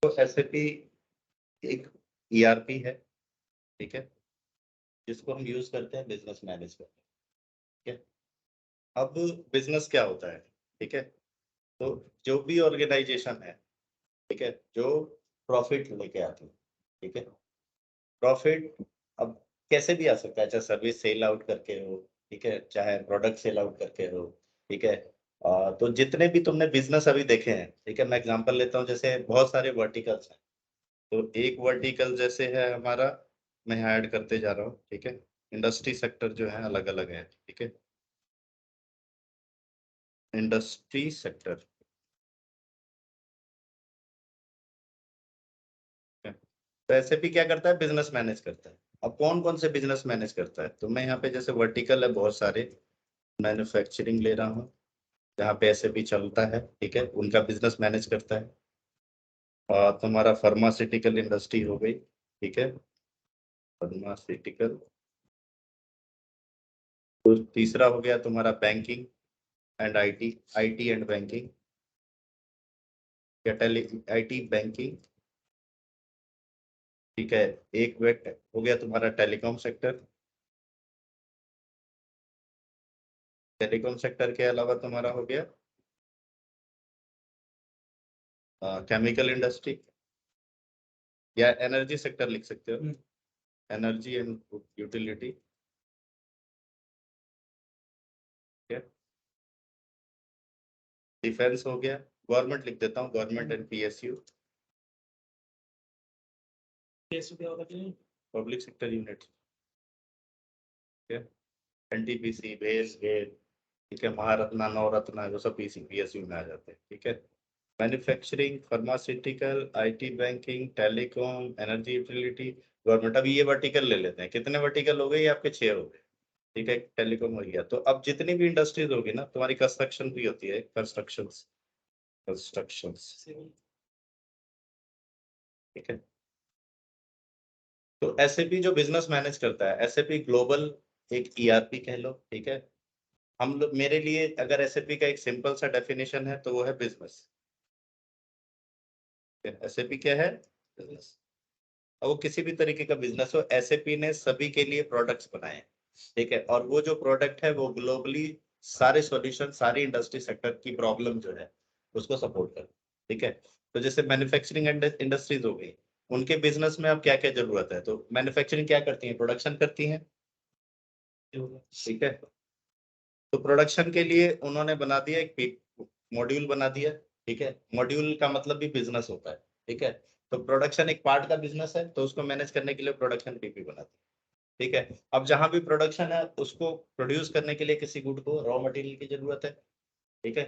तो SAP एक ERP है, ठीक है, जिसको हम यूज करते हैं बिजनेस मैनेज करने, ठीक है। अब बिजनेस क्या होता है, ठीक है, तो जो भी ऑर्गेनाइजेशन है, ठीक है, जो प्रॉफिट लेके आती है, ठीक है, प्रॉफिट अब कैसे भी आ सकता है, चाहे सर्विस सेल आउट करके हो, ठीक है, चाहे प्रोडक्ट सेल आउट करके हो, ठीक है। तो जितने भी तुमने बिजनेस अभी देखे हैं, ठीक है, मैं एग्जांपल लेता हूँ, जैसे बहुत सारे वर्टिकल्स हैं, तो एक वर्टिकल जैसे है हमारा, मैं ऐड करते जा रहा हूँ, ठीक है, इंडस्ट्री सेक्टर जो है अलग अलग है, ठीक है, इंडस्ट्री सेक्टर, तो एसएपी क्या करता है, बिजनेस मैनेज करता है। अब कौन कौन से बिजनेस मैनेज करता है, तो मैं यहाँ पे जैसे वर्टिकल है बहुत सारे, मैन्युफैक्चरिंग ले रहा हूँ, जहाँ पे एसएपी चलता है, ठीक है, उनका बिजनेस मैनेज करता है। और तुम्हारा फार्मास्यूटिकल इंडस्ट्री हो गई, ठीक है, फार्मास्यूटिकल। तो तीसरा हो गया तुम्हारा banking and IT, IT and banking, या टेली आईटी बैंकिंग, ठीक है। एक वेट हो गया तुम्हारा टेलीकॉम सेक्टर, टेलीकॉम सेक्टर के अलावा तुम्हारा हो गया केमिकल इंडस्ट्री, या एनर्जी सेक्टर लिख सकते हो, एनर्जी एंड यूटिलिटी, ठीक है। डिफेंस हो गया, गवर्नमेंट लिख देता हूँ, government and PSU, public sector unit, ठीक है, एनटीपीसी, बेस गेट, ठीक है, महारत्ना, नवरत्ना, जो सब पीएसयू में आ जाते हैं, ठीक है। Manufacturing, pharmaceutical, IT, banking, telecom, energy utility, government. अब ये वर्टिकल ले लेते हैं, कितने वर्टिकल हो गए, ये आपके 6 हो गए, ठीक है, टेलीकॉम हो गया। तो अब जितनी भी इंडस्ट्रीज होगी ना, तुम्हारी कंस्ट्रक्शन भी होती है, कंस्ट्रक्शंस, ठीक है। तो एसएपी जो बिजनेस मैनेज करता है, एसएपी ग्लोबल एक ईआरपी कह लो, ठीक है। हम लोग, मेरे लिए अगर एसएपी का एक सिंपल सा डेफिनेशन है तो वो है बिजनेस। एसएपी क्या है, बिजनेस। अब वो किसी भी तरीके का बिजनेस हो, एसएपी ने सभी के लिए प्रोडक्ट्स बनाए हैं, ठीक है, और वो जो प्रोडक्ट है वो ग्लोबली सारे सॉल्यूशन, सारी इंडस्ट्री सेक्टर की प्रॉब्लम जो है उसको सपोर्ट कर, ठीक है। तो जैसे मैन्युफैक्चरिंग इंडस्ट्रीज हो गई, उनके बिजनेस में अब क्या क्या जरूरत है, तो मैन्युफैक्चरिंग क्या करती है, प्रोडक्शन करती है, ठीक है। तो प्रोडक्शन के लिए उन्होंने बना दिया एक मॉड्यूल बना दिया, ठीक है, मॉड्यूल का मतलब भी बिजनेस होता है, ठीक है। तो प्रोडक्शन एक पार्ट का बिजनेस है, तो उसको मैनेज करने के लिए प्रोडक्शन पीपी बना दी, ठीक है। अब जहां भी प्रोडक्शन है उसको प्रोड्यूस करने के लिए किसी गुड को रॉ मटेरियल की जरूरत है, ठीक है,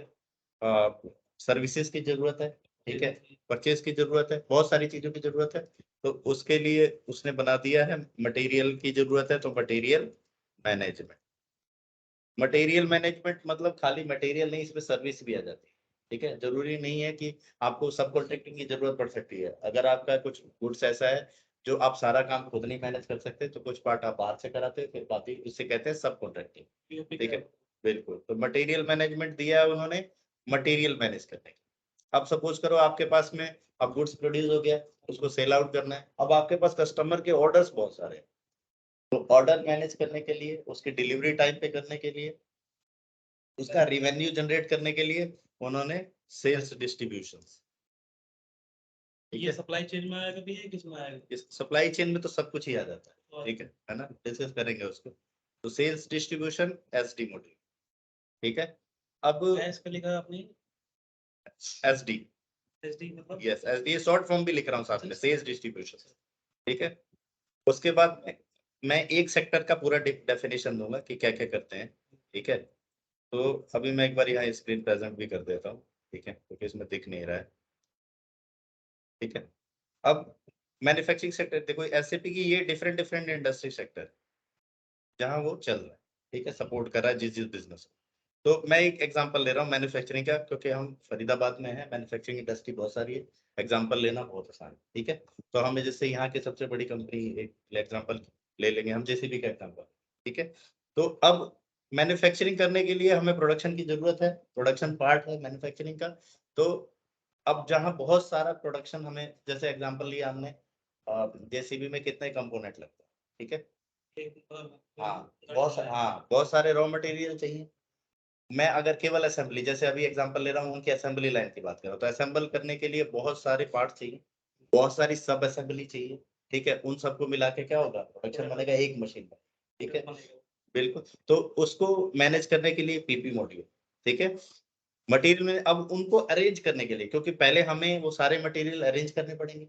सर्विसेज की जरूरत है, ठीक है, परचेज की जरूरत है, बहुत सारी चीजों की जरूरत है। तो उसके लिए उसने बना दिया है, मटेरियल की जरूरत है तो मटेरियल मैनेजमेंट। मटेरियल मैनेजमेंट मतलब खाली मटेरियल नहीं, इसमें सर्विस भी आ जाती है, ठीक है। जरूरी नहीं है कि आपको सब कॉन्ट्रैक्टिंग की जरूरत पड़ सकती है। अगर आपका कुछ गुड्स ऐसा है जो आप सारा काम खुद नहीं मैनेज कर सकते, तो कुछ पार्ट आप बाहर से कराते हैं, फिर बाकी उससे कहते हैं सब कॉन्ट्रैक्टिंग, ठीक है। बिल्कुल, तो मटेरियल मैनेजमेंट दिया है उन्होंने, मटेरियल मैनेज करने के। अब सपोज करो आपके पास में अब गुड्स प्रोड्यूस हो गया, उसको सेल आउट करना है, अब आपके पास कस्टमर के ऑर्डर्स बहुत सारे हैं, तो ऑर्डर मैनेज करने के लिए, उसकी डिलीवरी टाइम पे करने के लिए, उसका रिवेन्यू जनरेट करने के लिए उन्होंने सेल्स डिस्ट्रीब्यूशन, ये सप्लाई चेन में आएगा भी है, किसमें आएगा? इस सप्लाई चेन में तो सब कुछ ही आ जाता है, ठीक है ना, डिस्कस करेंगे उसको। तो सेल्स डिस्ट्रीब्यूशन एसडी मॉड्यूल, ठीक है। अब एस का लिखा आपने, एसडी, एसडी मतलब, यस एसडी शॉर्ट फॉर्म भी लिख रहा हूँ साथ में, सेल्स डिस्ट्रीब्यूशन, ठीक है। उसके बाद मैं एक सेक्टर का पूरा डेफिनेशन दूंगा कि क्या क्या करते हैं, ठीक है। तो अभी मैं एक बार यहाँ स्क्रीन प्रेजेंट भी कर देता हूँ, ठीक है, क्योंकि इसमें दिख नहीं रहा है, ठीक है। अब मैन्युफैक्चरिंग सेक्टर देखो, एसएपी की ये डिफरेंट डिफरेंट इंडस्ट्री सेक्टर जहां वो चल रहा है, ठीक है, सपोर्ट कर रहा है जिस जिस बिजनेस को। तो मैं एक एग्जांपल ले रहा हूँ मैन्युफैक्चरिंग का, क्योंकि हम फरीदाबाद में है, मैन्युफैक्चरिंग इंडस्ट्री बहुत सारी है, एग्जांपल लेना बहुत आसान है, ठीक है। तो हमें जैसे यहाँ की सबसे बड़ी कंपनी एक एग्जांपल ले लेंगे हम, जेसीबी का एग्जांपल, ठीक है। तो अब मैन्युफैक्चरिंग करने के लिए हमें प्रोडक्शन की जरूरत है, प्रोडक्शन पार्ट है मैन्युफैक्चरिंग का। तो अब जहाँ बहुत सारा प्रोडक्शन हमें, जैसे एग्जांपल लिया हमने, जेसीबी में कितने कंपोनेंट लगते हैं, ठीक है, बहुत सारे रॉ मटेरियल चाहिए। मैं अगर केवल असेंबली, जैसे अभी एग्जांपल ले रहा हूँ उनकी असेंबली लाइन की बात कर रहा हूँ, तो असेंबल करने के लिए बहुत सारे पार्ट चाहिए, बहुत सारी सब असेंबली चाहिए, ठीक है, उन सबको मिला के क्या होगा, प्रोडक्शन बनेगा एक मशीन में, ठीक है, बिल्कुल। तो उसको मैनेज करने के लिए पीपी मॉड्यूल, ठीक है, मटेरियल में अब उनको अरेंज करने के लिए, क्योंकि पहले हमें वो सारे मटेरियल अरेंज करने पड़ेंगे,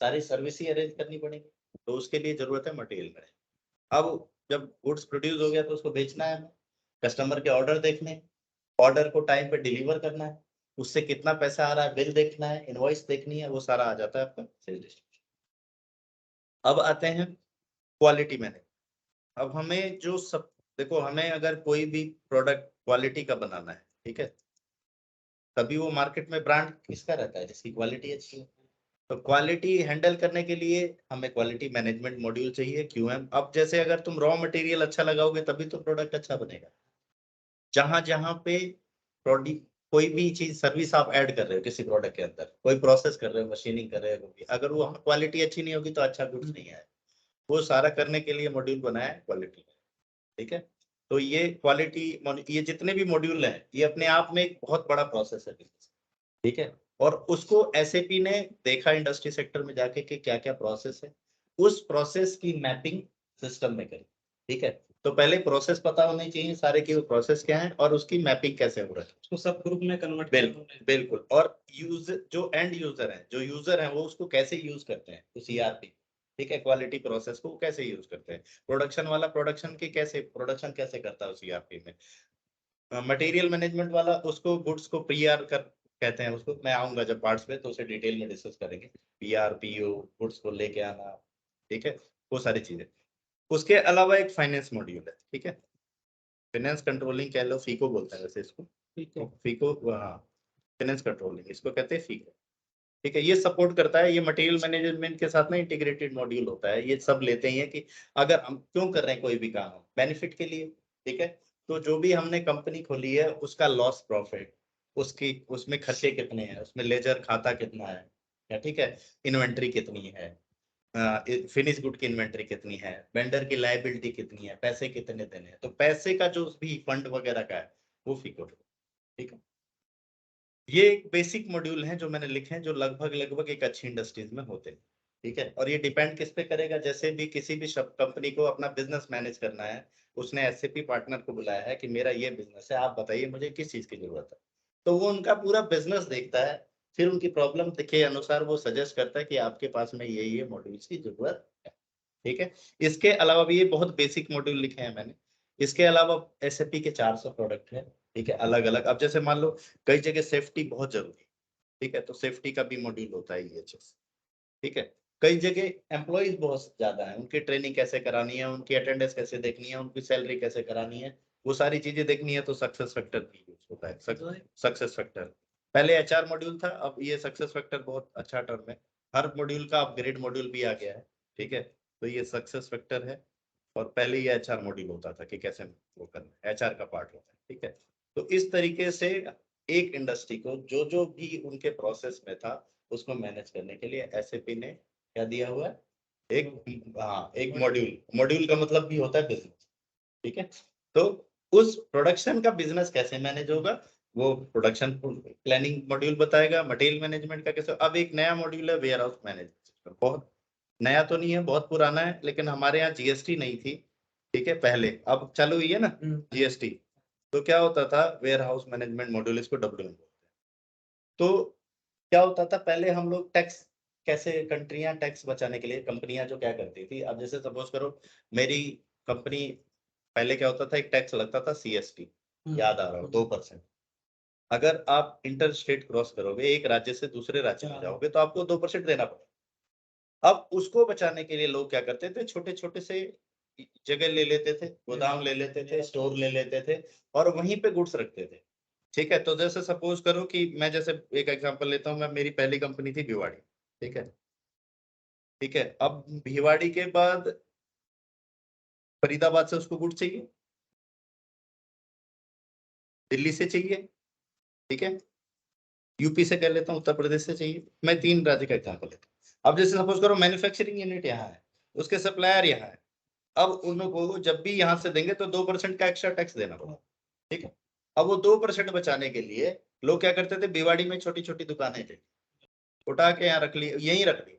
सारी सर्विस ही अरेंज करनी पड़ेगी, तो उसके लिए जरूरत है मटेरियल में। अब जब गुड्स प्रोड्यूस हो गया तो उसको बेचना है हमें, कस्टमर के ऑर्डर देखने हैं, ऑर्डर को टाइम पे डिलीवर करना है, उससे कितना पैसा आ रहा है बिल देखना है, इनवॉइस देखनी है, वो सारा आ जाता है आपका सेल्स डिस्ट्रीब्यूशन। अब आते हैं क्वालिटी मैनेजमेंट। अब हमें जो सब, देखो हमें अगर कोई भी प्रोडक्ट क्वालिटी का बनाना है, ठीक है, तभी वो मार्केट में ब्रांड किसका रहता है, जिसकी क्वालिटी अच्छी है। तो क्वालिटी हैंडल करने के लिए हमें क्वालिटी मैनेजमेंट मॉड्यूल चाहिए, क्यूएम। अब जैसे अगर तुम रॉ मटेरियल अच्छा लगाओगे तभी तो प्रोडक्ट अच्छा बनेगा। जहां जहां पे प्रोडक्ट, कोई भी चीज सर्विस आप ऐड कर रहे हो किसी प्रोडक्ट के अंदर, कोई प्रोसेस कर रहे हो, मशीनिंग कर रहे हो, अगर वो क्वालिटी अच्छी नहीं होगी तो अच्छा गुड्स नहीं आए। वो सारा करने के लिए मॉड्यूल बनाया है क्वालिटी, ठीक है। तो ये क्वालिटी, ये जितने भी मॉड्यूल हैं ये अपने आप में एक बहुत बड़ा प्रोसेस है, ठीक है। और उसको एसएपी ने देखा इंडस्ट्री सेक्टर में जाके कि क्या क्या प्रोसेस है, उस प्रोसेस की मैपिंग सिस्टम में करी, ठीक है। तो पहले प्रोसेस पता होनी चाहिए सारे की, वो प्रोसेस क्या है और उसकी मैपिंग कैसे हो रहा है, उसको सब ग्रुप में कन्वर्ट बिल्कुल बिल्कुल। और यूजर, जो एंड यूजर है, जो यूजर है वो उसको कैसे यूज करते हैं उस ईआरपी, ठीक है, क्वालिटी प्रोसेस को कैसे यूज करते हैं, प्रोडक्शन वाला प्रोडक्शन की कैसे प्रोडक्शन कैसे करता है उस ईआरपी में, मटेरियल मैनेजमेंट वाला उसको गुड्स को पीआर कर कहते हैं उसको, मैं आऊंगा जब पार्ट्स पे तो उसे डिटेल में डिस्कस करेंगे, पीआर पीओ, गुड्स को लेके आना, ठीक है, वो सारी चीजें। उसके अलावा एक फाइनेंस मॉड्यूल है, ठीक है, फाइनेंस कंट्रोलिंग कह लो, फीको बोलते हैं वैसे इसको, फीको, हाँ, फाइनेंस कंट्रोलिंग इसको कहते हैं फीको, ठीक है। ये सपोर्ट करता है, ये मटेरियल मैनेजमेंट के साथ ना इंटीग्रेटेड मॉड्यूल होता है, ये सब लेते हैं कि अगर हम क्यों कर रहे हैं कोई भी काम, बेनिफिट के लिए, ठीक है। तो जो भी हमने कंपनी खोली है उसका लॉस प्रॉफिट, उसकी उसमें खर्चे कितने हैं, उसमें लेजर खाता कितना है, या ठीक है, इन्वेंट्री कितनी है, फिनिश गुड की इन्वेंट्री कितनी है, वेंडर की लायबिलिटी कितनी है, पैसे कितने देने हैं, तो पैसे का जो भी फंड वगैरह का है वो फिक्र, ठीक है। ये एक बेसिक मॉड्यूल हैं जो मैंने लिखे हैं, जो लगभग लगभग एक अच्छी इंडस्ट्रीज में होते हैं, ठीक है। और ये डिपेंड किस पे करेगा, जैसे भी किसी भी कंपनी को अपना बिजनेस मैनेज करना है, उसने एसएपी पार्टनर को बुलाया है कि मेरा ये बिजनेस है, आप बताइए मुझे किस चीज की जरूरत है, तो वो उनका पूरा बिजनेस देखता है, फिर उनकी प्रॉब्लम के अनुसार वो सजेस्ट करता है कि आपके पास में ये मॉड्यूल्स की जरूरत है, ठीक है। इसके अलावा भी ये बहुत बेसिक मॉड्यूल लिखे हैं मैंने। इसके अलावा एसएपी के 400 प्रोडक्ट है, ठीक है, अलग अलग। अब जैसे मान लो कई जगह सेफ्टी बहुत जरूरी है, ठीक है, तो सेफ्टी का भी मॉड्यूल होता है ईएचएस, ठीक है। कई जगह एम्प्लॉइज बहुत ज्यादा है, उनकी ट्रेनिंग कैसे करानी है, उनकी अटेंडेंस कैसे देखनी है, उनकी सैलरी कैसे करानी है, वो सारी चीजें देखनी है, तो सक्सेस फैक्टर भी यूज होता है। सक्सेस फैक्टर पहले एचआर मॉड्यूल था, अब ये सक्सेस फैक्टर बहुत अच्छा टर्म है, हर मॉड्यूल का अपग्रेड मॉड्यूल भी आ गया है, ठीक है। तो ये सक्सेस फैक्टर है, और पहले ये एचआर मॉड्यूल होता था कि कैसे वो करना, एचआर का पार्ट होता है, ठीक है। तो इस तरीके से एक इंडस्ट्री को जो जो भी उनके प्रोसेस में था उसको मैनेज करने के लिए एसएपी ने क्या दिया हुआ है, एक, हाँ, एक मॉड्यूल। मॉड्यूल का मतलब भी होता है बिजनेस, ठीक है। तो उस प्रोडक्शन का बिजनेस कैसे मैनेज होगा, वो प्रोडक्शन प्लानिंग मॉड्यूल बताएगा, मटेरियल मैनेजमेंट का कैसे। अब एक नया मॉड्यूल है वेयर हाउस मैनेजमेंट, बहुत नया तो नहीं है, बहुत पुराना है, लेकिन हमारे यहाँ जीएसटी नहीं थी, ठीक है, पहले, अब चालू हुई है ना जीएसटी। तो क्या होता था, वेयर हाउस मैनेजमेंट मॉड्यूल, इसको डब्ल्यू, तो क्या होता था पहले हम लोग टैक्स, कैसे कंट्रियां टैक्स बचाने के लिए कंपनियां जो क्या करती थी, अब जैसे सपोज करो मेरी कंपनी, पहले क्या होता था, एक टैक्स लगता था सीएसटी, याद आ रहा हो, 2%। अगर आप इंटर स्टेट क्रॉस करोगे, एक राज्य से दूसरे राज्य में जाओगे, तो आपको 2% देना पड़ेगा। अब उसको बचाने के लिए लोग क्या करते थे, छोटे छोटे से जगह ले लेते थे, गोदाम ले लेते थे, स्टोर ले लेते थे, और वहीं पे गुड्स रखते थे, ठीक है। तो जैसे सपोज करो कि मैं, जैसे एक एग्जांपल लेता हूँ, मैं, मेरी पहली कंपनी थी भिवाड़ी, ठीक है, ठीक है। अब भिवाड़ी के बाद फरीदाबाद से उसको गुड चाहिए, दिल्ली से चाहिए, ठीक है, यूपी से कर लेता हूँ, उत्तर प्रदेश से चाहिए, मैं 3 राज्य का एग्जाम्पल लेता हूँ। अब जैसे सपोज करो मैन्युफैक्चरिंग यूनिट यहाँ है, उसके सप्लायर यहाँ है, अब उन लोगों को जब भी यहाँ से देंगे तो 2% का एक्स्ट्रा टैक्स देना पड़ा, ठीक है। अब वो 2% बचाने के लिए लोग क्या करते थे, भिवाड़ी में छोटी छोटी दुकानें थी, उठा के यहाँ रख ली, यहीं रख ली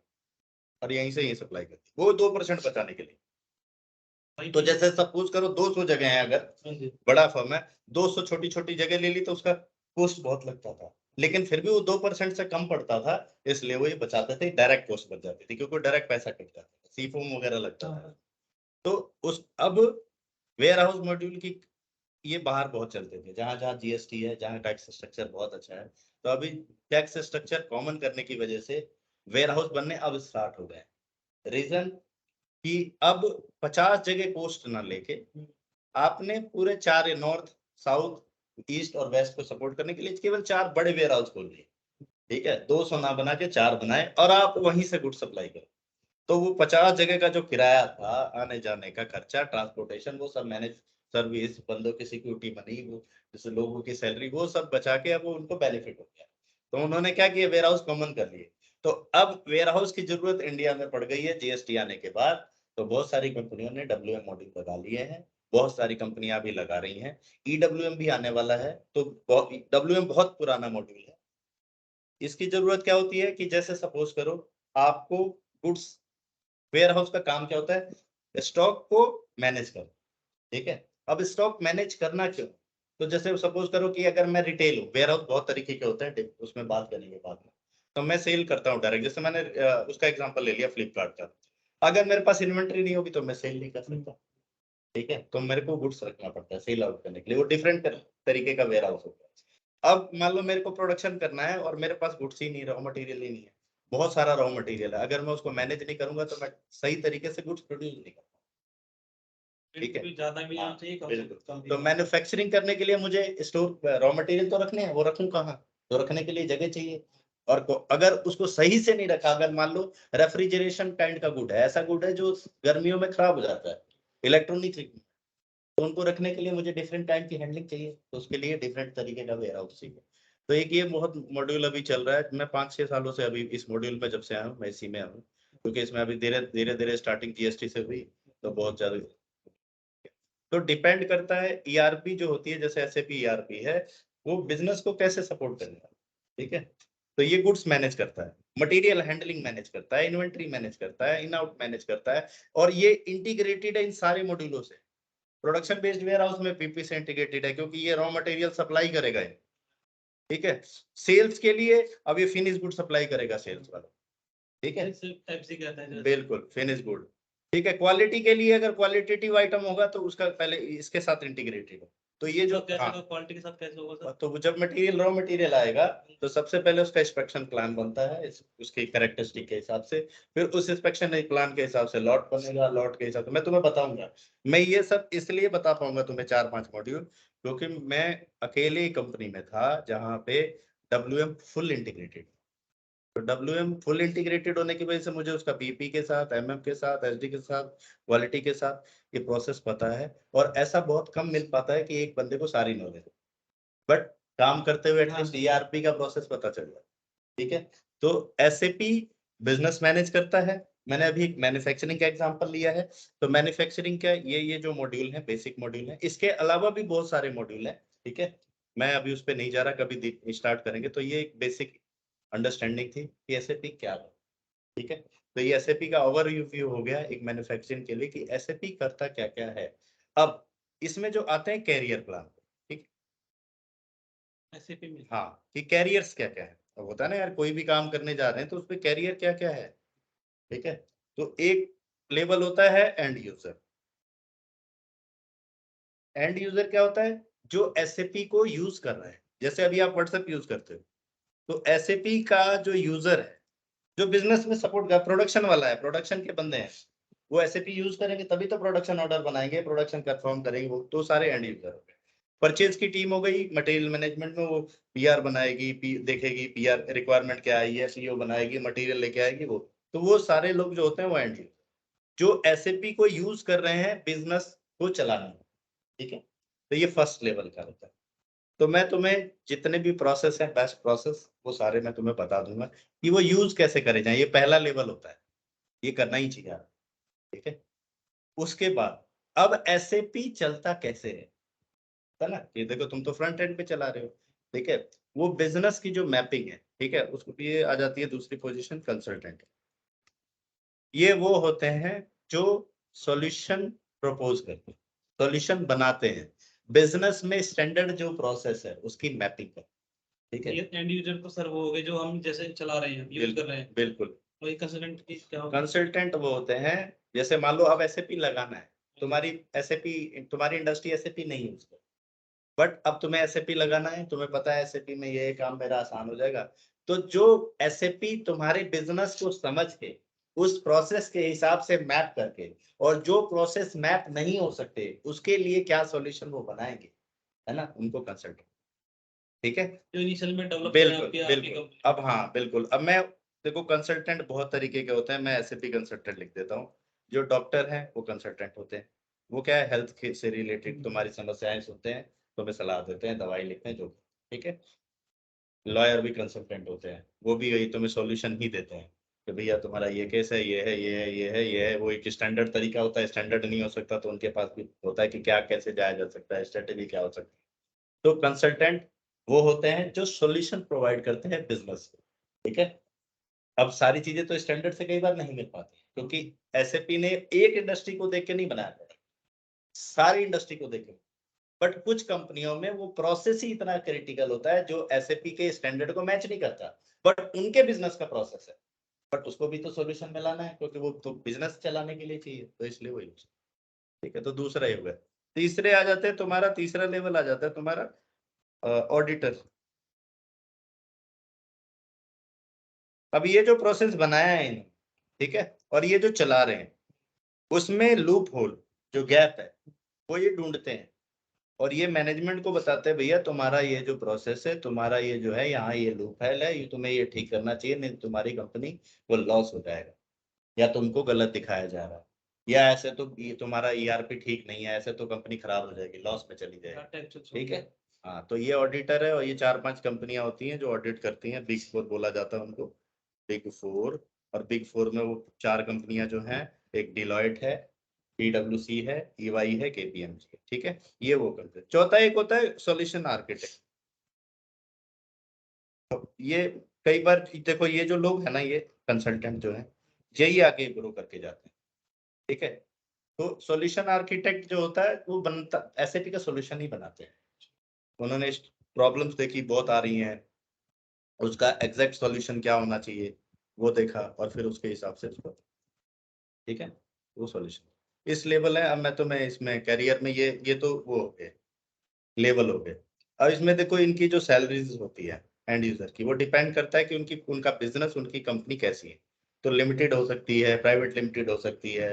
और यहीं से यहीं सप्लाई कर दी, वो 2% बचाने के लिए। तो जैसे सपोज करो 200 जगह है, अगर बड़ा फर्म है, 200 छोटी छोटी जगह ले ली तो उसका कॉस्ट बहुत लगता था, लेकिन फिर भी वो 2% से कम पड़ता था, इसलिए वो ये बचाते थे, डायरेक्ट कॉस्ट बच जाती थी, क्योंकि डायरेक्ट पैसा कटता था, सी फॉर्म वगैरह लगता था। तो उस अब वेयर हाउस मॉड्यूल की ये बाहर बहुत चलते थे, जहां जहां जीएसटी है, जहां टैक्स स्ट्रक्चर बहुत अच्छा है, तो अभी टैक्स स्ट्रक्चर कॉमन करने की वजह से वेयर हाउस बनने अब स्टार्ट हो गए। रीजन कि अब 50 जगह कोस्ट ना लेके आपने पूरे 4 नॉर्थ, साउथ, ईस्ट और वेस्ट को सपोर्ट करने के लिए केवल 4 बड़े वेयर हाउस खोल लिए, ठीक है, 200 ना बना के 4 बनाए, और आप वहीं से गुड सप्लाई करो। तो वो 50 जगह का जो किराया था, आने जाने का खर्चा, ट्रांसपोर्टेशन, वो सब मैनेज, सर्विस, बंदों की सिक्योरिटी मनी, वो जैसे लोगों की सैलरी, वो सब बचा के अब वो उनको बेनिफिट हो गया। तो उन्होंने क्या किया, वेयर हाउस कॉमन कर लिए। तो अब वेयर हाउस की जरूरत इंडिया में पड़ गई है जीएसटी आने के बाद, तो बहुत सारी कंपनियों ने डब्ल्यूएम मॉड्यूल लगा लिए हैं, बहुत सारी कंपनियां भी लगा रही हैं, ईडब्ल्यूएम भी आने वाला है। तो डब्ल्यूएम बहुत पुराना मॉड्यूल है। इसकी जरूरत क्या होती है कि जैसे सपोज करो आपको गुड्स, वेयर हाउस का काम क्या होता है, स्टॉक को मैनेज कर, ठीक है। अब स्टॉक मैनेज करना क्यों, तो जैसे सपोज करो कि अगर मैं रिटेल हूँ, वेयर हाउस बहुत तरीके के होते हैं, उसमें बात करेंगे बाद में। तो मैं सेल करता हूँ डायरेक्ट, जैसे मैंने उसका एग्जांपल ले लिया फ्लिपकार्ट का। अगर मेरे पास इन्वेंट्री नहीं होगी तो मैं सेल नहीं कर सकता, ठीक है, तो मेरे को गुड्स रखना पड़ता है सेल आउट करने के लिए, वो डिफरेंट तरीके का वेयर हाउस होता है। अब मान लो मेरे को प्रोडक्शन करना है और मेरे पास गुड्स ही नहीं, रॉ मटेरियल ही नहीं है, बहुत सारा रॉ मटेरियल है, अगर मैं उसको मैनेज नहीं करूंगा तो मैं सही तरीके से गुड्स प्रोड्यूस नहीं कर, ठीक है। ज्यादा भी हाँ, आना चाहिए, कम बिल्कुल। कम भी तो आना मैन्युफैक्चरिंग करने के लिए मुझे स्टोर रॉ मटेरियल तो रखने हैं, वो रखूं कहाँ, तो रखने के लिए जगह चाहिए। और अगर उसको सही से नहीं रखा, अगर मान लो रेफ्रिजरेशन काइंड का गुड है, ऐसा गुड है जो गर्मियों में खराब हो जाता है, इलेक्ट्रॉनिक, तो उनको रखने के लिए मुझे डिफरेंट टाइप की हैंडलिंग चाहिए, तो उसके लिए डिफरेंट तरीके का वेयर हाउस चाहिए। तो एक ये बहुत मॉड्यूल अभी चल रहा है, मैं 5-6 सालों से अभी इस मॉड्यूल में जब से आया हूँ, मैं इसी में हूँ, क्योंकि इसमें अभी धीरे धीरे धीरे स्टार्टिंग जीएसटी से हुई, तो बहुत ज्यादा। तो डिपेंड करता है, ईआरपी जो होती है, जैसे एसएपी ईआरपी है, वो बिजनेस को कैसे सपोर्ट करेगा, ठीक है। तो ये गुड्स मैनेज करता है, मटेरियल हैंडलिंग मैनेज करता है, इन्वेंट्री मैनेज करता है, इन आउट मैनेज करता है, और ये इंटीग्रेटेड है इन सारे मॉड्यूलों से। प्रोडक्शन बेस्ड वेयर हाउस में पीपी से इंटीग्रेटेड है, क्योंकि ये रॉ मटेरियल सप्लाई करेगा ये, ठीक है। सेल्स के लिए अब ये फिनिश गुड सप्लाई करेगा सेल्स वाला, ठीक है, एफसी कहते हैं बिल्कुल फिनिश गुड, ठीक है। क्वालिटी के लिए अगर क्वालिटेटिव आइटम होगा तो उसका पहले इसके साथ इंटीग्रेटेड है। तो ये जो, कैसे हाँ, क्वालिटी के साथ कैसे होगा सर? तो जब मटेरियल रॉ मटेरियल आएगा तो सबसे पहले उसका इंस्पेक्शन प्लान बनता है, उसकी कैरेक्टरिस्टिक के हिसाब से, फिर उस इंस्पेक्शन प्लान के हिसाब से लॉट बनेगा, लॉट के हिसाब से मैं तुम्हें बताऊंगा। मैं ये सब इसलिए बता पाऊंगा तुम्हें 4-5 मॉड्यूल, क्योंकि मैं अकेले कंपनी में था जहां पे डब्ल्यूएम फुल इंटीग्रेटेड। तो डब्ल्यूएम फुल इंटीग्रेटेड होने की वजह से मुझे उसका बीपी के साथ, एमएम के साथ, एसडी के साथ, क्वालिटी के साथ ये प्रोसेस पता है। और ऐसा बहुत कम मिल पाता है कि एक बंदे को सारी नॉलेज, बट काम करते हुए एटलीस्ट ईआरपी का प्रोसेस पता चल जाए, ठीक है। तो एसएपी बिजनेस मैनेज करता है। मैंने अभी मैन्युफैक्चरिंग का एग्जांपल लिया है, तो मैन्युफैक्चरिंग का ये जो मॉड्यूल है, बेसिक मॉड्यूल है, इसके अलावा भी बहुत सारे मॉड्यूल है, ठीक है। मैं अभी उस पर नहीं जा रहा, कभी स्टार्ट करेंगे। तो ये एक बेसिक अंडरस्टैंडिंग थी कि एसएपी क्या है, ठीक है। तो ये एसएपी का ओवरव्यू हो गया एक मैन्युफैक्चरिंग के लिए कि एसएपी करता क्या क्या है। अब इसमें जो आते हैं कैरियर प्लान, ठीक, एसएपी में। हाँ, कि कैरियर्स क्या क्या है। अब होता है ना यार, कोई भी काम करने जा रहे हैं तो उसमें कैरियर क्या क्या है, ठीक है। तो एक लेवल होता है एंड यूजर। एंड यूजर क्या होता है, जो एसएपी को यूज कर रहे हैं, जैसे अभी आप व्हाट्सएप यूज करते हो, तो एसएपी का जो यूजर है, जो बिजनेस में सपोर्ट कर, प्रोडक्शन वाला है, प्रोडक्शन के बंदे हैं, वो एसएपी यूज करेंगे तभी तो प्रोडक्शन ऑर्डर बनाएंगे, प्रोडक्शन कंफर्म करेंगे, वो तो सारे एंड यूजर हो गए। परचेज की टीम हो गई मटेरियल मैनेजमेंट में, वो पीआर बनाएगी, देखेगी पीआर रिक्वायरमेंट क्या आई है, सीओ बनाएगी, मटेरियल लेके आएगी, वो तो वो सारे लोग जो होते हैं वो एंड यूजर, जो एसएपी को यूज कर रहे हैं बिजनेस को चलाने में, ठीक है। तो ये फर्स्ट लेवल का होता है। तो मैं तुम्हें जितने भी प्रोसेस है, बेस्ट प्रोसेस वो सारे मैं तुम्हें बता दूंगा कि वो यूज कैसे करे जाए। ये पहला लेवल होता है, ये करना ही चाहिए, ठीक है। उसके बाद अब एसएपी चलता कैसे है ना, ये देखो तुम तो फ्रंट एंड पे चला रहे हो, ठीक है। वो बिजनेस की जो मैपिंग है, ठीक है, उसको ये आ जाती है दूसरी पोजीशन कंसल्टेंट। ये वो होते हैं जो सॉल्यूशन प्रपोज करते हैं, सॉल्यूशन बनाते हैं, बिजनेस में स्टैंडर्ड जो प्रोसेस है उसकी मैपिंग कर, ठीक है। ये एंड यूजर को सर वो हो गए जो हम जैसे चला रहे हैं, यूज कर रहे हैं। बिल्कुल। वही कंसल्टेंट की क्या होगा? कंसल्टेंट वो होते हैं, जैसे मान लो अब एसएपी लगाना है, तुम्हारी एसएपी, तुम्हारी इंडस्ट्री एसएपी नहीं यूज कर, बट अब तुम्हें एसएपी लगाना है, तुम्हें पता है एसएपी में ये काम मेरा आसान हो जाएगा। तो जो एसएपी तुम्हारे बिजनेस को समझ के उस प्रोसेस के हिसाब से मैप करके, और जो प्रोसेस मैप नहीं हो सकते उसके लिए क्या सॉल्यूशन वो बनाएंगे, है ना, उनको कंसल्टेंट, ठीक है। जो इनिशियल में डेवलप करें बिल्कुल आपकी बिल्कुल। कंपनी। अब हाँ बिल्कुल, अब मैं देखो कंसल्टेंट बहुत तरीके के होते हैं, मैं एसएपी कंसल्टेंट लिख देता हूँ। जो डॉक्टर हैं वो कंसल्टेंट होते हैं, वो क्या है, हेल्थ से रिलेटेड तुम्हारी समस्याएं सुनते हैं, तुम्हें सलाह देते हैं, दवाई लिखते हैं, जो, ठीक है। लॉयर भी कंसल्टेंट होते हैं, वो भी वही तुम्हें सॉल्यूशन ही देते हैं कि भैया तुम्हारा ये केस है, ये है, ये है, ये है, ये है। वो एक स्टैंडर्ड तरीका होता है, स्टैंडर्ड नहीं हो सकता तो उनके पास भी होता है कि क्या कैसे जाया जा सकता है, स्ट्रेटेजी क्या हो सकती है। तो कंसल्टेंट वो होते हैं जो सॉल्यूशन प्रोवाइड करते हैं बिजनेस को, ठीक है। अब सारी चीजें तो स्टैंडर्ड से कई बार नहीं मिल पाती, क्योंकि एसएपी ने एक इंडस्ट्री को देख के नहीं बनाया था, सारी इंडस्ट्री को देख के। बट कुछ कंपनियों में वो प्रोसेस ही इतना क्रिटिकल होता है जो एसएपी के स्टैंडर्ड को मैच नहीं करता, बट उनके बिजनेस का प्रोसेस है, बट उसको भी तो सॉल्यूशन में लाना है, क्योंकि वो तो बिजनेस चलाने के लिए चाहिए, तो इसलिए वही, ठीक है। तो दूसरा ये हुआ। तीसरे आ जाते हैं, तुम्हारा तीसरा लेवल आ जाता है तुम्हारा ऑडिटर। अब ये जो प्रोसेस बनाया है इन्होंने, ठीक है, और ये जो चला रहे हैं, उसमें लूप होल, जो गैप है, वो ये ढूंढते हैं, और ये मैनेजमेंट को बताते हैं भैया तुम्हारा ये जो प्रोसेस है, तुम्हारा ये जो है, यहाँ ये लूप है, ये तुम्हें ये ठीक करना चाहिए, नहीं तुम्हारी कंपनी वो लॉस हो जाएगा, या तुमको गलत दिखाया जा रहा है, या ऐसे तो ये तुम्हारा ईआरपी ठीक नहीं है, ऐसे तो कंपनी खराब हो जाएगी, लॉस में चली जाएगी, ठीक है। हाँ, तो ये ऑडिटर है, और ये 4-5 कंपनियां होती हैं जो ऑडिट करती हैं, बिग फोर बोला जाता है उनको, बिग फोर। और बिग फोर में वो 4 कंपनियां जो हैं, एक डिलॉयट है, पीडब्ल्यूसी है, ईवाई है, केपीएमजी है, ठीक है। ये वो करते हैं। चौथा एक होता है सॉल्यूशन आर्किटेक्ट। तो ये कई बार देखो, ये जो लोग है ना, ये कंसल्टेंट जो है, यही आगे ग्रो करके जाते हैं, ठीक है। तो सॉल्यूशन आर्किटेक्ट जो होता है वो बनता एसएपी का सॉल्यूशन ही बनाते हैं। उन्होंने प्रॉब्लम्स देखी बहुत आ रही हैं, उसका एग्जैक्ट सॉल्यूशन क्या होना चाहिए वो देखा, और फिर उसके हिसाब से उसको, ठीक है, वो सॉल्यूशन इस लेवल है। अब मैं तुम्हें इसमें करियर में ये तो वो हो गए, लेवल हो गए। अब इसमें देखो इनकी जो सैलरीज होती है एंड यूजर की, वो डिपेंड करता है कि उनकी उनका बिजनेस, उनकी कंपनी कैसी है। तो लिमिटेड हो सकती है, प्राइवेट लिमिटेड हो सकती है,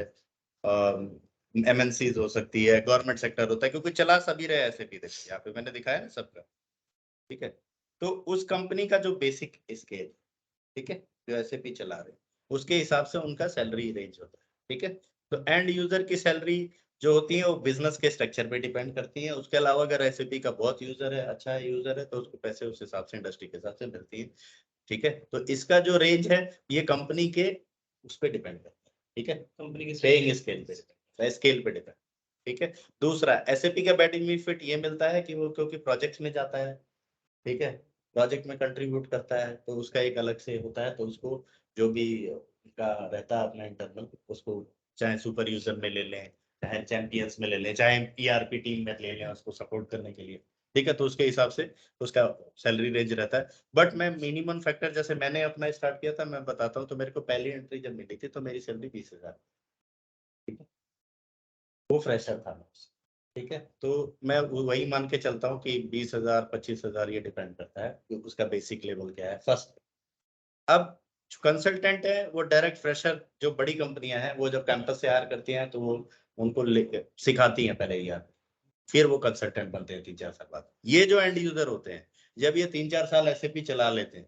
एमएनसीज हो सकती है, गवर्नमेंट सेक्टर होता है, क्योंकि चला सभी रहे ऐसे भी, देखिए यहाँ पे मैंने दिखाया ना सबका, ठीक है। तो उस कंपनी का जो बेसिक स्केल, ठीक है, जो एसएपी चला रहे हैं, उसके हिसाब से उनका सैलरी रेंज होता है, ठीक है। तो एंड यूजर की सैलरी जो होती है वो बिजनेस के स्ट्रक्चर पे डिपेंड करती है। उसके अलावा अगर एसएपी का बहुत यूजर है, अच्छा है यूजर है, तो उसको पैसे उस हिसाब से इंडस्ट्री के हिसाब से मिलती है, ठीक है। तो इसका जो रेंज है ये कंपनी के उस पर डिपेंड करता है, ठीक है, कंपनी के पेइंग स्केल पे डिपेंड, स्केल पे डिपेंड, ठीक है। दूसरा एसएपी का बेनिफिट ये मिलता है कि वो क्योंकि प्रोजेक्ट्स में जाता है, ठीक है, प्रोजेक्ट में कंट्रीब्यूट करता है, तो उसका एक अलग से होता है, तो उसको जो भी उनका रहता है अपना इंटरनल, उसको चाहे सुपर यूजर में ले लें, चाहे चैंपियंस में ले लें, चाहे ईआरपी टीम में ले लें उसको सपोर्ट करने के लिए, ठीक है। तो उसके हिसाब से उसका सैलरी रेंज रहता है। बट मैं मिनिमम फैक्टर, जैसे मैंने अपना स्टार्ट किया था, मैं बताता हूँ, तो मेरे को पहली एंट्री जब मिली थी तो मेरी सैलरी 20,000, ठीक है, वो फ्रेशर था मैं, ठीक है। तो मैं वही मान के चलता हूँ कि 20,000 25,000 ये डिपेंड करता है कि उसका बेसिक लेवल क्या है फर्स्ट। अब जो कंसल्टेंट है वो डायरेक्ट फ्रेशर, जो बड़ी कंपनियां हैं वो जब कैंपस से हायर करती हैं तो वो उनको सिखाती हैं पहले यार, फिर वो कंसल्टेंट बनते हैं 3-4 साल बाद। ये जो एंड यूजर होते हैं, जब ये 3-4 साल एसएपी चला लेते हैं,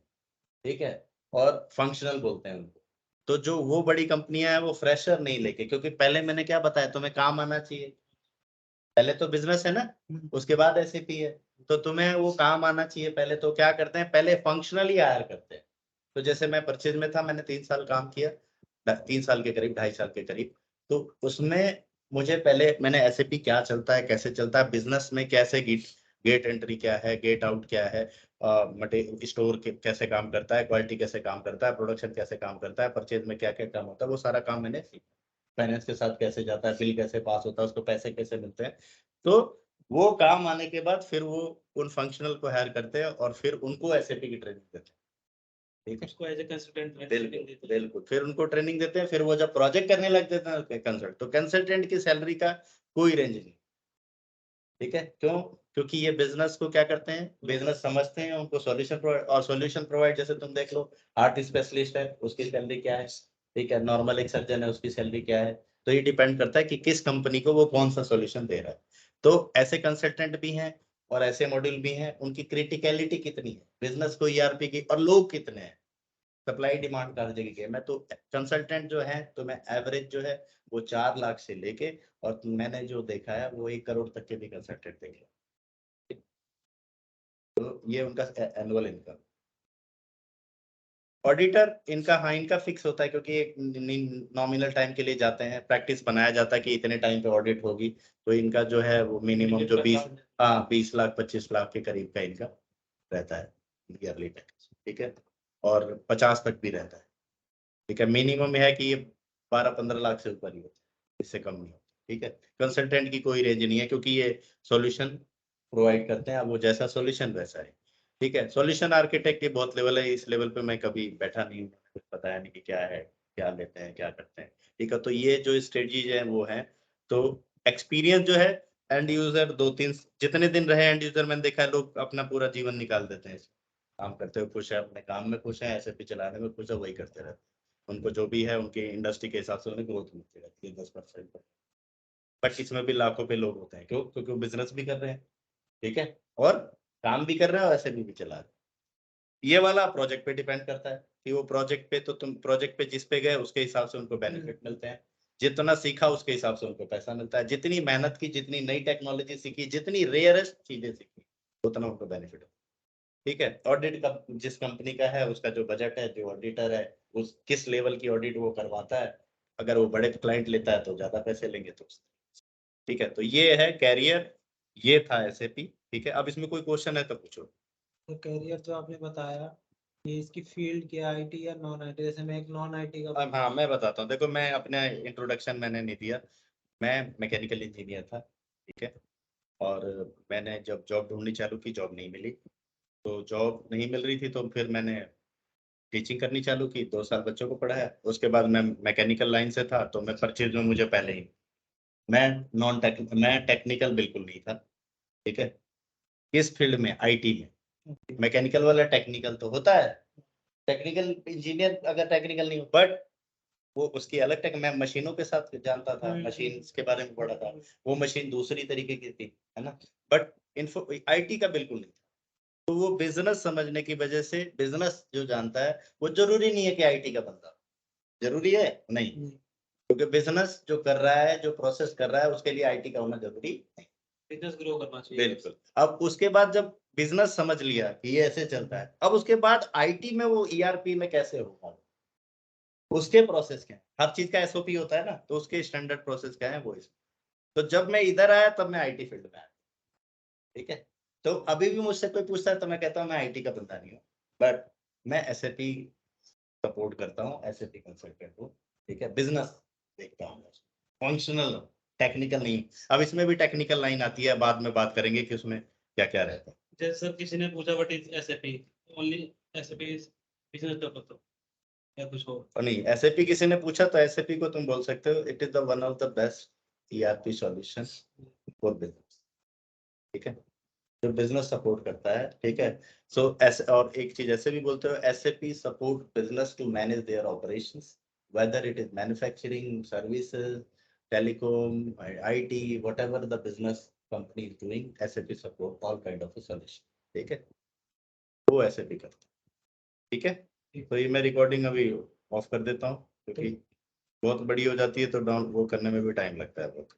ठीक है, और फंक्शनल बोलते हैं उनको, तो जो वो बड़ी कंपनियां हैं वो फ्रेशर नहीं लेके, क्योंकि पहले मैंने क्या बताया तुम्हें, काम आना चाहिए, पहले तो बिजनेस है ना, उसके बाद एसएपी है। तो तुम्हें वो काम आना चाहिए पहले। तो क्या करते हैं, पहले फंक्शनली हायर करते हैं। तो जैसे मैं परचेज में था, मैंने 3 साल काम किया, 3 साल के करीब, 2.5 साल के करीब। तो उसमें मुझे पहले मैंने एसएपी क्या चलता है, कैसे चलता है बिजनेस में, कैसे गेट गेट एंट्री क्या है, गेट आउट क्या है, स्टोर कैसे काम करता है, क्वालिटी कैसे काम करता है, प्रोडक्शन कैसे काम करता है, परचेज में क्या क्या काम होता है, वो सारा काम मैंने सीखा। फाइनेंस के साथ कैसे जाता है, बिल कैसे पास होता है, उसको पैसे कैसे मिलते हैं। तो वो काम आने के बाद फिर वो उन फंक्शनल को हायर करते हैं और फिर उनको एसएपी की ट्रेनिंग देते हैं। ठीक है, उसको एज ए कंसल्टेंट बिल्कुल बिल्कुल। फिर उनको ट्रेनिंग देते हैं, फिर वो जब प्रोजेक्ट करने लग जाते हैं कंसल्ट, तो कंसल्टेंट की सैलरी का कोई रेंज नहीं। ठीक है, क्यों? क्योंकि ये बिजनेस को क्या करते हैं, बिजनेस समझते हैं, उनको सॉल्यूशन प्रोवाइड, और सॉल्यूशन प्रोवाइड जैसे तुम देख लो, हार्ट स्पेशलिस्ट है उसकी सैलरी क्या है, ठीक है, नॉर्मल एक सर्जन है उसकी सैलरी क्या है। तो ये डिपेंड करता है कि किस कंपनी को वो कौन सा सॉल्यूशन दे रहा है। तो ऐसे कंसल्टेंट भी हैं और ऐसे मॉड्यूल भी हैं, उनकी क्रिटिकलिटी कितनी है बिजनेस को ईआरपी की, और लोग कितने हैं, सप्लाई डिमांड हर जगह की है। मैं तो कंसल्टेंट जो है, तो मैं एवरेज जो है वो 4 लाख से लेके, और मैंने जो देखा है वो 1 करोड़ तक के भी कंसल्टेंट देखे। तो ये उनका एनुअल इनकम। ऑडिटर इनका, हाँ इनका फिक्स होता है, क्योंकि एक नॉमिनल टाइम के लिए जाते हैं, प्रैक्टिस बनाया जाता है कि इतने टाइम पे ऑडिट होगी। तो इनका जो है वो मिनिमम जो 20, हाँ 20 लाख 25 लाख के करीब का इनका रहता है ईयरली पैकेज। ठीक है, और 50 तक भी रहता है। ठीक है, मिनिमम है कि ये 12-15 लाख से ऊपर ही होता है, इससे कम नहीं होता। ठीक है, कंसल्टेंट की कोई रेंज नहीं है, क्योंकि ये सॉल्यूशन प्रोवाइड करते हैं, अब वो जैसा सॉल्यूशन वैसा है। ठीक है, सॉल्यूशन आर्किटेक्ट की बहुत लेवल है, इस लेवल पे मैं कभी बैठा नहीं हूँ, कुछ पता है नहीं कि क्या है, क्या लेते हैं, क्या करते हैं। ठीक है, तो ये जो स्ट्रेटजीज है वो है। तो एक्सपीरियंस जो है, एंड यूजर 2-3 जितने दिन रहे एंड यूजर, मैंने देखा है लोग अपना पूरा जीवन निकाल देते हैं इसमें। काम करते हुए खुश है, अपने काम में खुश है, ऐसे भी चलाने में खुश है, वही करते रहते हैं। उनको जो भी है उनकी इंडस्ट्री के हिसाब से उन्हें ग्रोथ मिलती रहती है 10%। बट इसमें भी लाखों पे लोग होते हैं, क्यों? क्योंकि वो बिजनेस भी कर रहे हैं, ठीक है, और काम भी कर रहे हैं, और ऐसे भी चला रहे हैं। ये वाला प्रोजेक्ट पे डिपेंड करता है कि वो प्रोजेक्ट पे, तो तुम प्रोजेक्ट पे जिस पे गए उसके हिसाब से उनको बेनिफिट मिलते हैं। जितना सीखा उसके हिसाब से उनको पैसा मिलता है, जितनी मेहनत की, जितनी नई टेक्नोलॉजी सीखी, जितनी रेयरेस्ट चीजें सीखी, उतना उनको बेनिफिट। ठीक है, ऑडिट का जिस कंपनी का है उसका जो बजट है, जो ऑडिटर है उस किस लेवल की ऑडिट वो करवाता है, अगर वो बड़े क्लाइंट लेता है तो ज्यादा पैसे लेंगे। तो ठीक है, तो ये है कैरियर, ये था एसएपी। ठीक है, अब इसमें कोई क्वेश्चन है तो पूछो। तो कैरियर जो आपने बताया, ये इसकी फील्ड क्या, आईटी या नॉन आईटी? जैसे मैं एक नॉन आईटी का अब हाँ मैं बताता हूँ, देखो मैं अपने इंट्रोडक्शन मैंने नहीं दिया। मैं मैकेनिकल इंजीनियर था, ठीक है, और मैंने जब जॉब ढूंढनी चालू की, जॉब नहीं मिली। तो जॉब नहीं मिल रही थी, तो फिर मैंने टीचिंग करनी चालू की, 2 साल बच्चों को पढ़ाया। उसके बाद मैं मैकेनिकल लाइन से था, तो मैं परचेज में मुझे पहले ही, मैं टेक्निकल बिल्कुल नहीं था। ठीक है, किस फील्ड में, आईटी में। मैकेनिकल वाला टेक्निकल तो होता है, टेक्निकल इंजीनियर अगर टेक्निकल नहीं हो, बट वो उसकी अलग टेक, मैं मशीनों के साथ जानता था, मशीन के बारे में पढ़ा था। वो मशीन दूसरी तरीके की थी, है ना, बट इन्फो आईटी का बिल्कुल नहीं। तो वो बिजनेस समझने की वजह से, बिजनेस जो जानता है वो जरूरी नहीं है कि आईटी का बंदा, जरूरी है नहीं, क्योंकि बिजनेस जो कर रहा है, जो प्रोसेस कर रहा है, उसके लिए आईटी का होना जरूरी नहीं। बिजनेस ग्रो करना चाहिए। बिल्कुल। अब उसके बाद जब बिजनेस समझ लिया कि ये ऐसे चलता है, अब उसके बाद आईटी में वो ईआरपी में कैसे होगा, उसके प्रोसेस क्या है, हर चीज का एसओपी होता है ना, तो उसके स्टैंडर्ड प्रोसेस क्या है वो इस। तो जब मैं इधर आया तब मैं आईटी फील्ड में आया। ठीक है, तो अभी भी मुझसे कोई पूछता है तो मैं कहता हूँ मैं आईटी का बंदा नहीं हूँ, बट मैं एसएपी सपोर्ट करता हूँ, एसएपी कंसल्टेंट हूँ। ठीक है, बिजनेस देखता हूँ, फंक्शनल, टेक्निकल नहीं। अब इसमें भी टेक्निकल लाइन आती है, बाद में बात करेंगे कि उसमें क्या क्या रहता है। जैसे सर किसी ने पूछा what is SAP, only SAP is business developer या कुछ और? और नहीं, एसएपी किसी ने पूछा तो एसएपी को तुम बोल सकते हो it is the one of the best ERP solution for business. ठीक है, जो बिजनेस सपोर्ट करता है। ठीक है, सो ऐसे, और एक चीज ऐसे भी बोलते हो, SAP support business to manage their operations, whether it is manufacturing, services, telecom, IT, whatever the business company is doing, SAP support all kind of solution. ठीक है, वो एसएपी करता है। ठीक है, तो ये मैं रिकॉर्डिंग अभी ऑफ कर देता हूँ, क्योंकि बहुत बड़ी हो जाती है तो डाउन वो करने में भी टाइम लगता है बहुत।